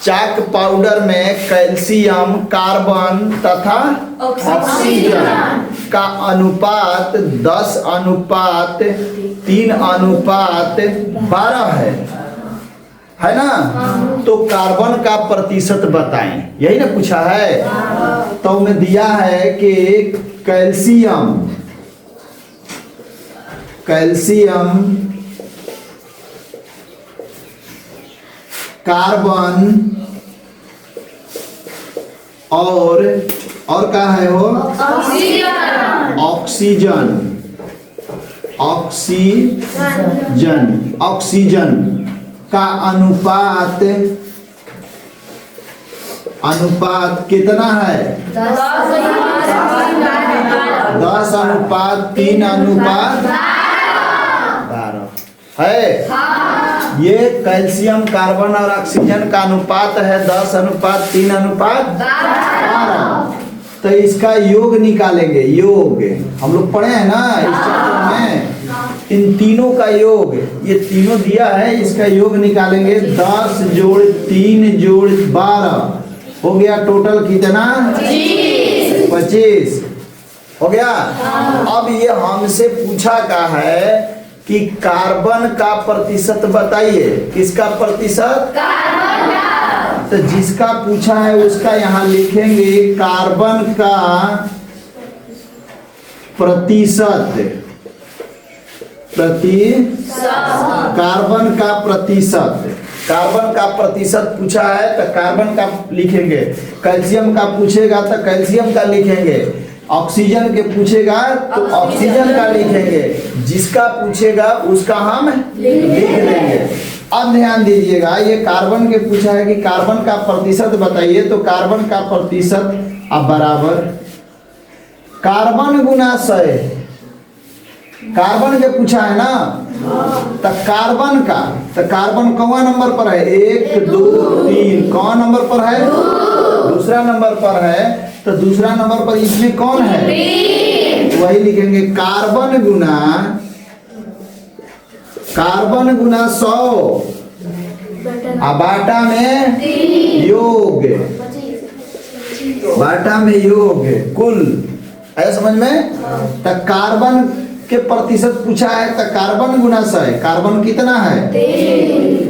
चाक powder में calcium, carbon तथा oxygen का अनुपात 10:3:12 है ना। तो कार्बन का प्रतिशत बताएं, यही ना पूछा है। तो उन्हें दिया है कि कैल्शियम कार्बन और क्या है वो ऑक्सीजन का अनुपात कितना है? 10:3:12 है। ये कैल्शियम, कार्बन और ऑक्सीजन का अनुपात है 10:3:12। तो इसका योग निकालेंगे। योग हम लोग पढ़े हैं ना इस चैप्टर में, इन तीनों का योग, ये तीनों दिया है, इसका योग निकालेंगे। 10 जोड़ 3 जोड़ 12 हो गया टोटल कितना? 25 हो गया। अब ये हमसे पूछा का है कि कार्बन का प्रतिशत बताइए। किसका प्रतिशत? कार्बन का। तो जिसका पूछा है उसका यहाँ लिखेंगे कार्बन का प्रतिशत। कार्बन का प्रतिशत पूछा है तो कार्बन का लिखेंगे। कैल्शियम का पूछेगा तो कैल्शियम का लिखेंगे। ऑक्सीजन के पूछेगा तो ऑक्सीजन का लिखेंगे। जिसका पूछेगा उसका हम लिख देंगे। अब ध्यान दीजिएगा, ये कार्बन के पूछा है कि कार्बन का प्रतिशत बताइए। तो कार्बन का प्रतिशत अब बराबर कार्बन गुना 100। कार्बन के पूछा है ना, तो कार्बन का, तो कार्बन कौन नंबर पर है? 1 2 3। कौन नंबर पर है? दूसरा नंबर पर है। तो दूसरा नंबर पर इसमें कौन है? वही लिखेंगे कार्बन गुना 100 बाटा में योग, कुल। ऐसा समझ में? तो कार्बन के प्रतिशत पूछा है तो कार्बन गुना 100 है। कार्बन कितना है?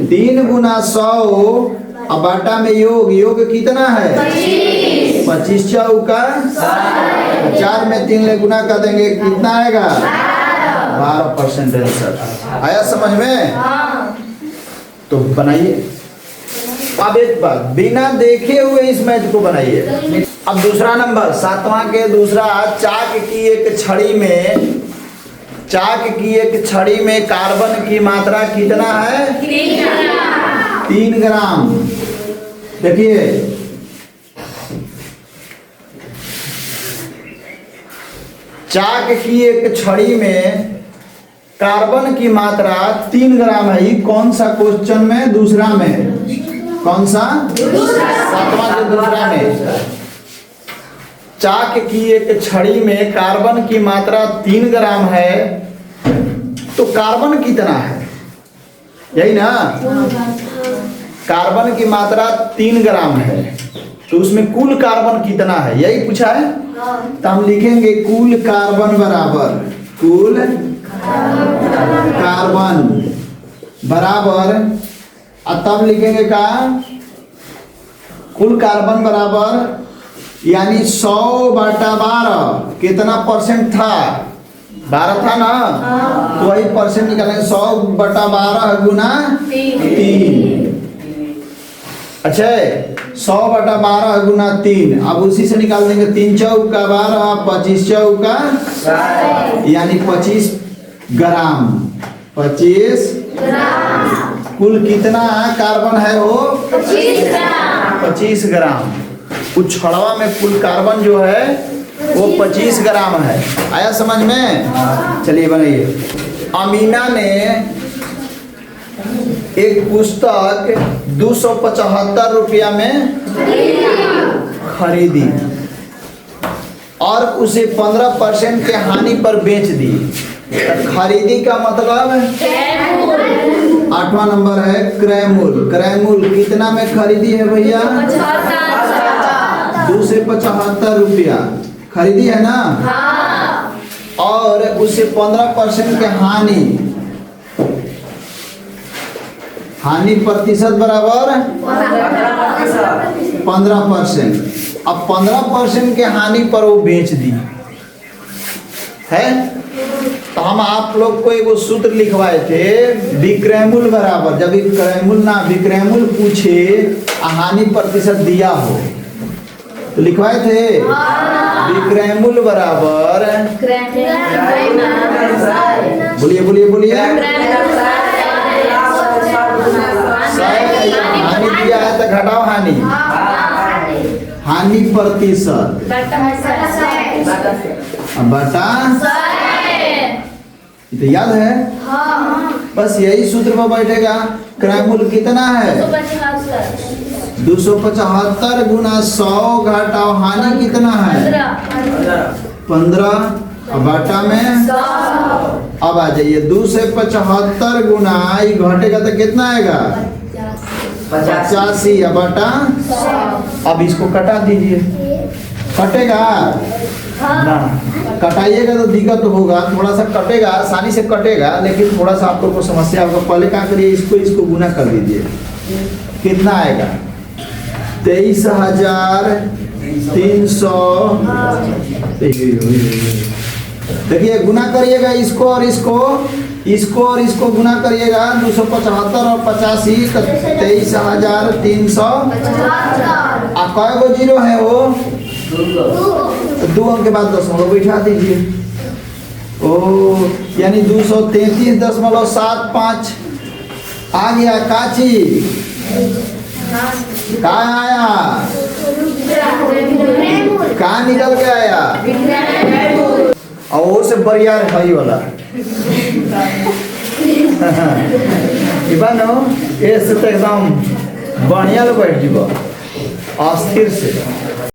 3 गुना 100 अब बाटा में योग कितना है? 25 चौका 4 में 3 ले गुना कर देंगे, कितना आएगा? 12% आंसर आया समझ में? तो बनाइए। अब एक बात, बिना देखे हुए इस मैच को बनाइए। अब दूसरा नंबर 7वां के दूसरा, चाक की एक छड़ी में कार्बन की मात्रा कितना है? 3 ग्राम। देखिए चाक की एक छड़ी में कार्बन की मात्रा 3 ग्राम है। ये कौन सा क्वेश्चन में? दूसरा में। कौन सा? 7वां के दूसरा में। चाक की एक छड़ी में कार्बन की मात्रा 3 ग्राम है। तो कार्बन कितना है? यही ना, कार्बन की मात्रा 3 ग्राम है। तो उसमें कुल कार्बन कितना है, यही पूछा है। तो हम लिखेंगे कुल कार्बन बराबर और तब लिखेंगे का कुल कार्बन बराबर यानी 100/12 कितना परसेंट था? 12 था ना। तो वही परसेंट निकालेंगे। 100/12 गुना 3। अच्छा 100/12 गुना 3। अब उसी से निकाल देंगे। 3 चौका 12, 25 चौका यानी 25 ग्राम। 25 कुल कितना कार्बन है वो? 25 ग्राम। कुछ छड़वा में कुल कार्बन जो है वो 25 ग्राम है। आया समझ में? चलिए बनाइए। अमीना ने एक पुस्तक 275 रुपया में खरीदी और उसे 15% के हानि पर बेच दी। खरीदी का मतलब 8वां नंबर है क्रैमुल। क्रैमुल कितना में खरीदी है भैया? 275 रुपया खरीदी है ना। और उससे 15% के हानि प्रतिशत बराबर 15%। अब 15% के हानि पर वो बेच दी है। तो हम आप लोग को एक सूत्र लिखवाए थे, विक्रयमूल्य बराबर, जब विक्रयमूल्य पूछे हानि प्रतिशत दिया हो तो लिखवाए थे विक्रयमूल्य बराबर, बोलिए बोलिए बोलिए, हानि दिया है तो घटाओ हानि प्रतिशत बटा, तो याद है? बस यही सूत्र में बैठेगा। क्रयमूल्य कितना है? 275 गुना 100 घटाओ हानि कितना है? 15 बटा में अब आ जाइए 275 गुना ये घटेगा तो कितना आएगा? 85 बटा। अब इसको कटा दीजिए, कटेगा ना? कटाइएगा तो दिक्कत होगा, थोड़ा सा कटेगा, आसानी से कटेगा, लेकिन थोड़ा सा आपको को समस्या होगा। पहले क्या करिए, इसको गुना कर दीजिए, कितना आएगा? 23,300। देखिए गुना करिएगा इसको और इसको गुना करिएगा 275 और 85 तो 23,300। कै गो जीरो है वो? 2 अंक के बाद दशमलव बैठा दीजिए। ओ यानी 233.75 आ गया। काची का आया? का निकल के आया? और से बढ़िया है वाला ये से तो एकदम बढ़िया बैठ जीव अस्थिर से।